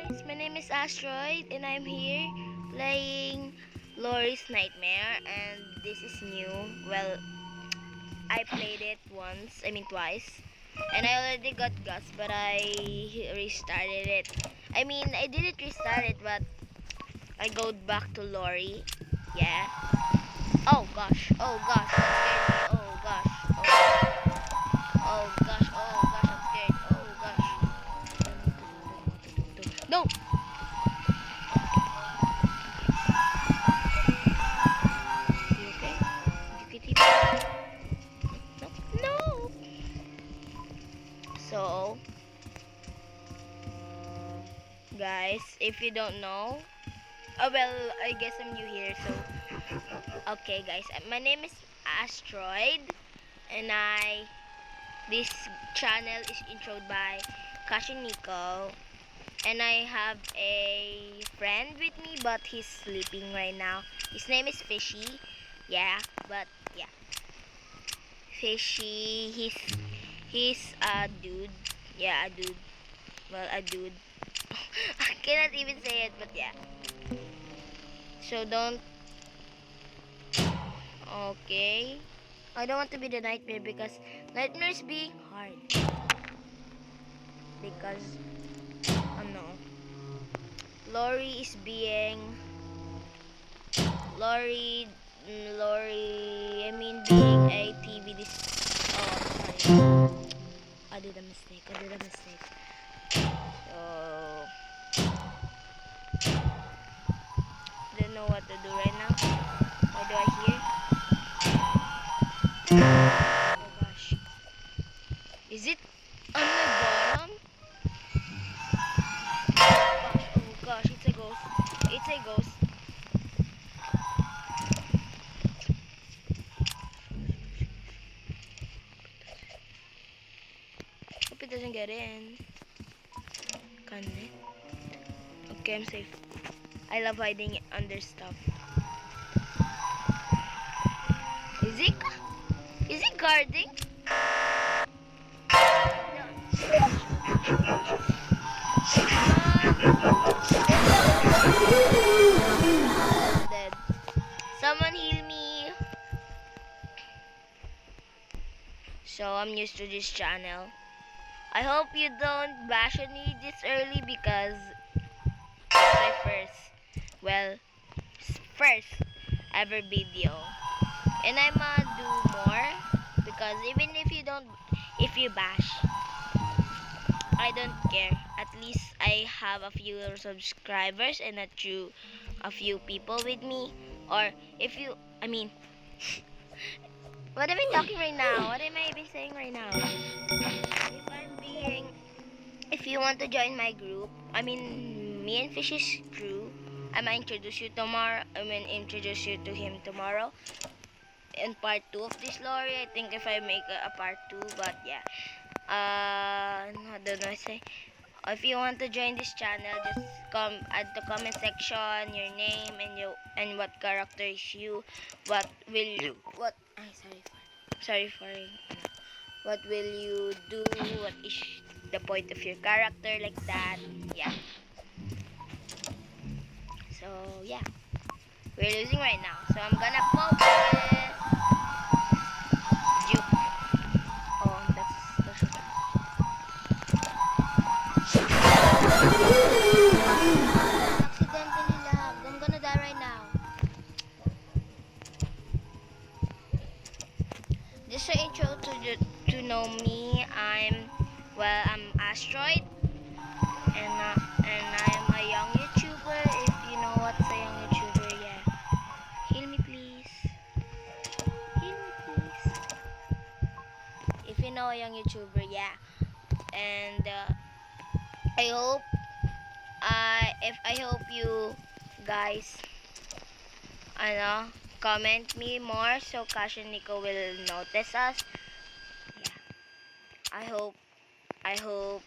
guys, my name is Asteroid and I'm here playing Lori's Nightmare, and this is new. Well, I played it twice, and I already got Gus, but I restarted it. I didn't restart it, but I go back to Lori. Yeah. Oh gosh, oh gosh, that scared me. Oh gosh, oh gosh, oh gosh, I'm scared. Oh gosh. No! You okay? You can No. No. So, guys, if you don't know, I guess I'm new here. So, okay, guys, my name is Asteroid, and this channel is introed by Kashiniko, and I have a friend with me, but he's sleeping right now. His name is Fishy. Yeah, but yeah, Fishy. He's a dude. Yeah, a dude. Well, a dude. I cannot even say it, but yeah. So don't. Okay. I don't want to be the nightmare because nightmares be hard. Because, no. Lori is being. Lori. Being a TV. Oh, sorry. I did a mistake. So. Don't know what to do right now. What do I hear? Oh gosh. Is it on my bottom? Oh gosh, it's a ghost. It's a ghost. Hope it doesn't get in. Can it? Okay, I'm safe. I love hiding under stuff. Is it? Is it guarding? Dead. Someone heal me. So I'm used to this channel. I hope you don't bash on me this early because it's my first ever video. And I'ma do more because even if you bash, I don't care. At least I have a few subscribers and a few people with me. Or if you, what am I talking right now? What am I even saying right now? If you want to join my group, me and Fish's crew, I might introduce you tomorrow. I will introduce you to him tomorrow. In part 2 of this story, I think if I make a part 2, but yeah. I don't know what to say. If you want to join this channel, just add the comment section your name and what character is you. What will you what ay, sorry for what will you do? What is the point of your character, like that? Yeah. So yeah. We're losing right now. So I'm gonna focus. Juke. Oh, that's accidentally lag. I'm gonna die right now. Just so intro to know me, I'm Asteroid, and I'm a young YouTuber. If you know what's a young YouTuber, yeah. Heal me please. Heal me please. If you know a young YouTuber, yeah. And I hope I hope you guys comment me more so Cash and Nico will notice us. Yeah. I hope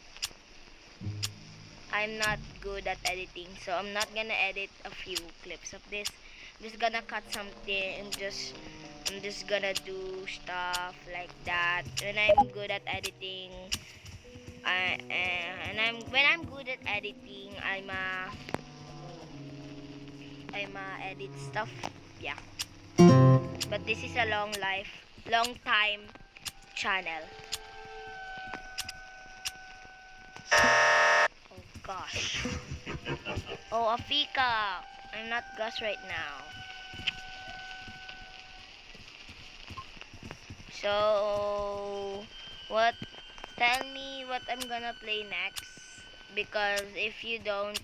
I'm not good at editing, so I'm not gonna edit a few clips of this. I'm just gonna cut something and I'm just gonna do stuff like that. When I'm good at editing, And when I'm good at editing, I'm a edit stuff. Yeah. But this is a long time channel. Oh gosh. Oh, Afika. I'm not Gus right now. So, what? Tell me what I'm gonna play next. Because if you don't,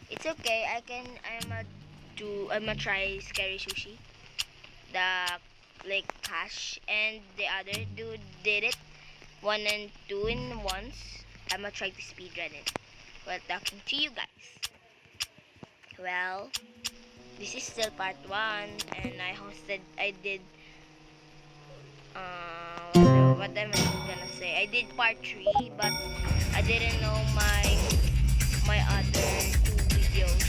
it's okay. I'ma try Scary Sushi. The like Cash and the other dude did it 1 and 2 in once. I'ma try to speedrun it while talking to you guys. Well, this is still part 1 and I did what am I gonna say? I did part 3 but I didn't know my other 2 videos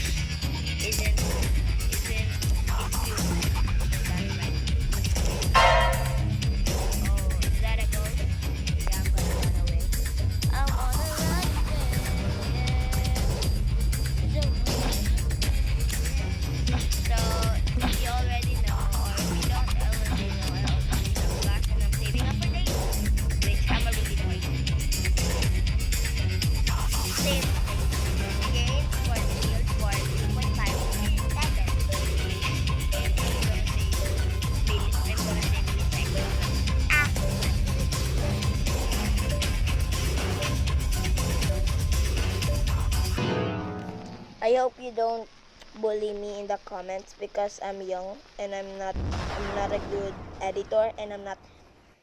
isn't included. Is that right? Oh, is that a ghost? Yeah, I'm gonna run away. I'm on a run, so you already know, or if you don't already know, I also need some gas and I'm saving up for days, which I'm a really boy. Save again for the shield for 2.5 seconds. And I'm gonna save milliseconds. Ah! I hope you don't bully me in the comments because I'm young and I'm not a good editor and I'm not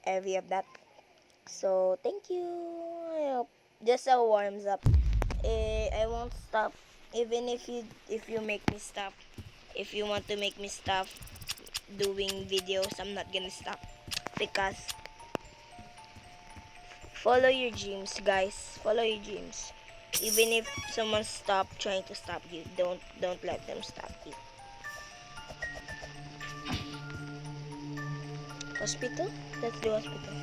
every of that. So thank you. I hope just a warms up. I won't stop even if you make me stop. If you want to make me stop doing videos, I'm not gonna stop because follow your dreams, guys. Follow your dreams. Even if someone trying to stop you, don't let them stop you. Hospital? Let's do hospital.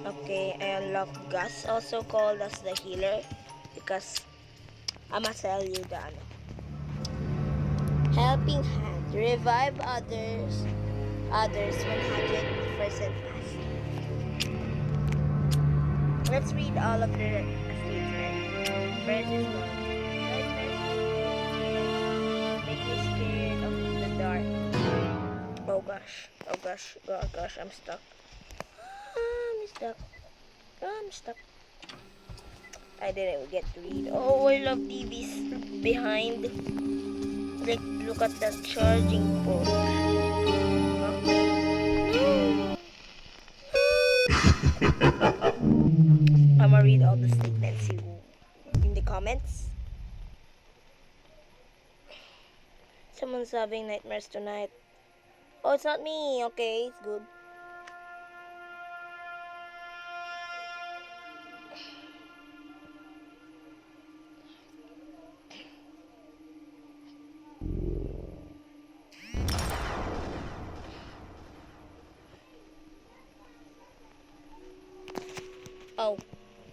Okay, I unlocked Gus, also called as the healer, because I'ma tell you the helping hand, revive others 100% fast. Let's read all of the statements. First is one. Make me scared of the dark. Oh gosh, I'm stuck. I'm stuck. I didn't get to read. Oh, I love TVs behind. Like, look at that charging port. I'm gonna read all the statements in the comments. Someone's having nightmares tonight. Oh, it's not me. Okay, it's good.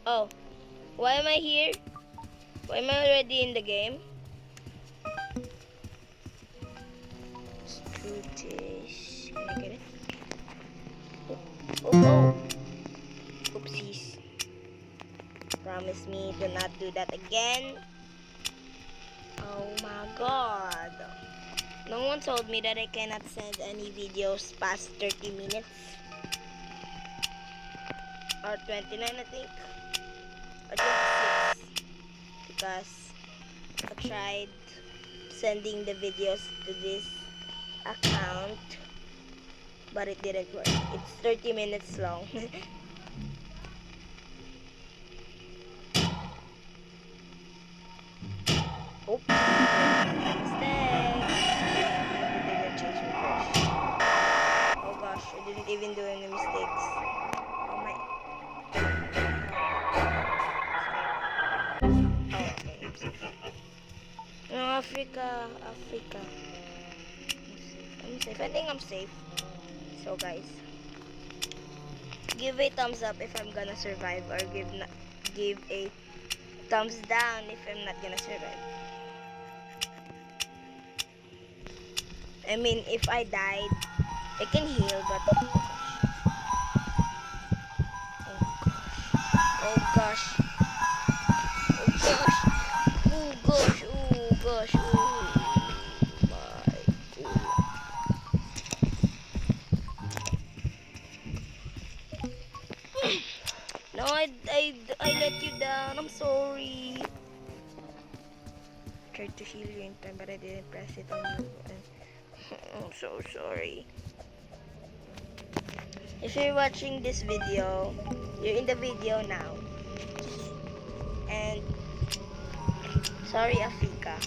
Oh, why am I here? Why am I already in the game? Scrooge. Can I get it? Oh. Oopsies. Promise me to not do that again. Oh my god. No one told me that I cannot send any videos past 30 minutes. Or 29, I think. Or 26. Because I tried sending the videos to this account, but it didn't work. It's 30 minutes long. Oh, mistake. I didn't change my fish. Oh gosh, I didn't even do any mistakes. Oh my. Oh, okay. No, Africa. I'm safe. I think I'm safe. So guys, give a thumbs up if I'm gonna survive, or give a thumbs down if I'm not gonna survive. I mean, if I died, I can heal, but oh gosh, oh gosh, oh gosh, oh gosh, oh my god. No, I let you down. I'm sorry. Tried to heal you in time, but I didn't press it on you. And I'm so sorry. If you're watching this video, you're in the video now. And sorry, Afika.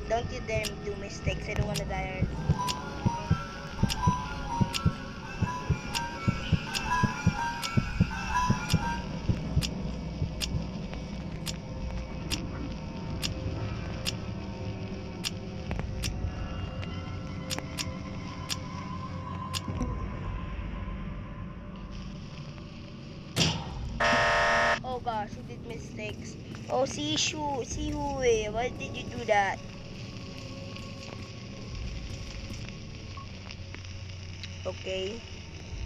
Don't you dare do mistakes. I don't want to die early. Oh gosh, you did mistakes. Oh, see who? Why did you do that? Okay,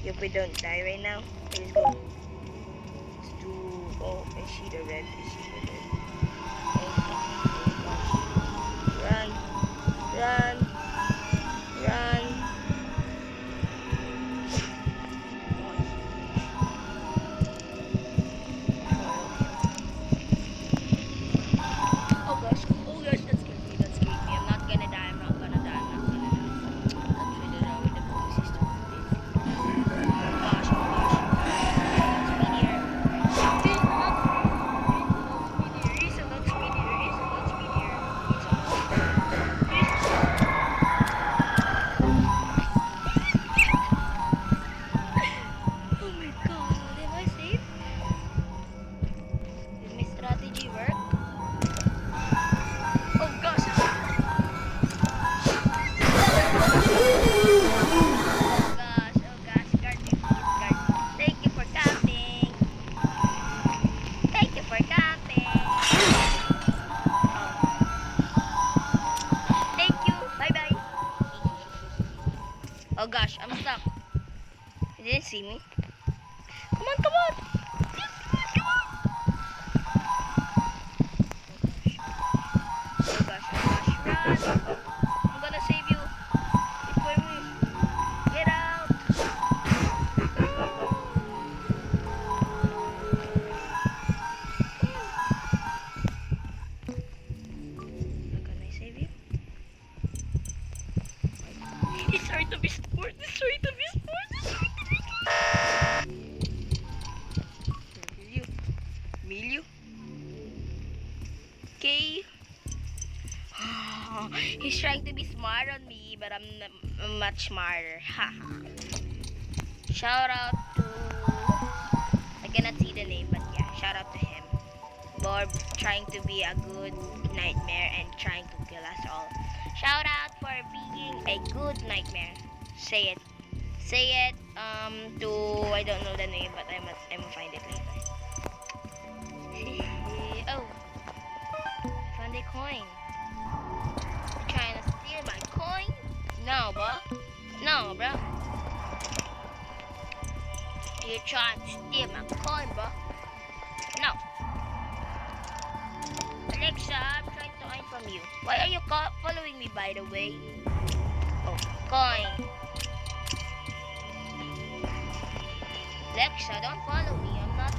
if we don't die right now, let's go. Let's do. Oh, I see the red. I see the red. Oh gosh. Run, run, run. Oh gosh, that scared me. That scared me. I'm not gonna die. I'm not gonna die. I'm not gonna die. That's really low with the bonus system. Gosh, oh gosh. Speedier. He's a lot speedier. He's a lot speedier. Oh my god, am I safe? Did my strategy work? Oh gosh. Oh gosh, guard me, please, guard. Thank you for camping. Thank you for camping. Thank you. Bye bye. Oh gosh, I'm stuck. You didn't see me. Come on, come on. Yes, come on, come on. Oh gosh, run. I'm gonna save you. Before me. Get out. Can I save you? He's sorry to be sport. He's sorry to be sport. He's sorry to be sport. Emilio. Okay. He's trying to be smart on me, but I'm much smarter. Haha. Shout out to, I cannot see the name, but yeah, shout out to him. Bob trying to be a good nightmare and trying to kill us all. Shout out for being a good nightmare. Say it. Say it to, I don't know the name, but I'm gonna find it later. Oh, found a coin. You trying to steal my coin? No, bro. No, bro. You trying to steal my coin, bro? No. Alexa, I'm trying to earn from you. Why are you following me, by the way? Oh, coin. Alexa, don't follow me. I'm not.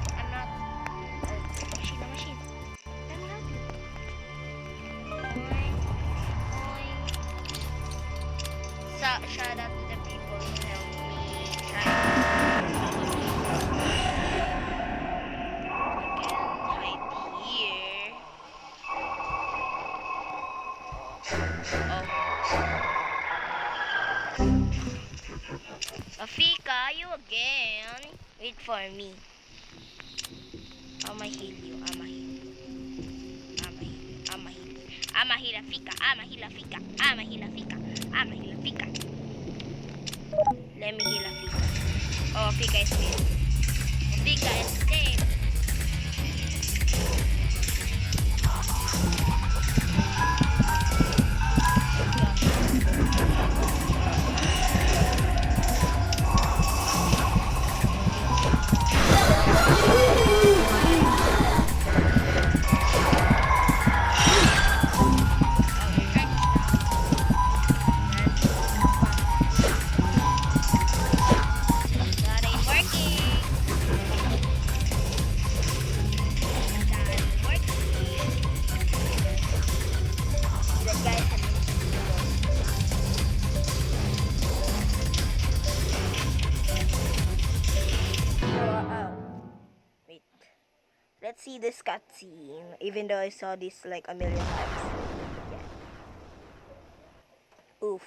Oh, machine. Let me help you. Coin. So, shout out to the people who helped me try. Hide here. Oh. Afika, you again? Wait for me. I'ma heal you. I'ma heal Afika. Let me heal Afika. Oh, Fika escape. Fika escape. That ain't working. That ain't working. That guy had wait. Let's see this cutscene. Even though I saw this like a million times. Yeah. Oof.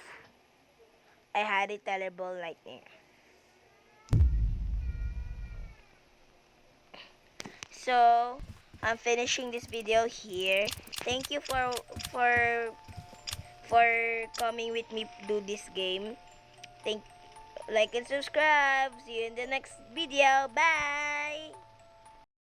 I had a terrible nightmare. So I'm finishing this video here. Thank you for for coming with me do this game. Thank like and subscribe. See you in the next video. Bye.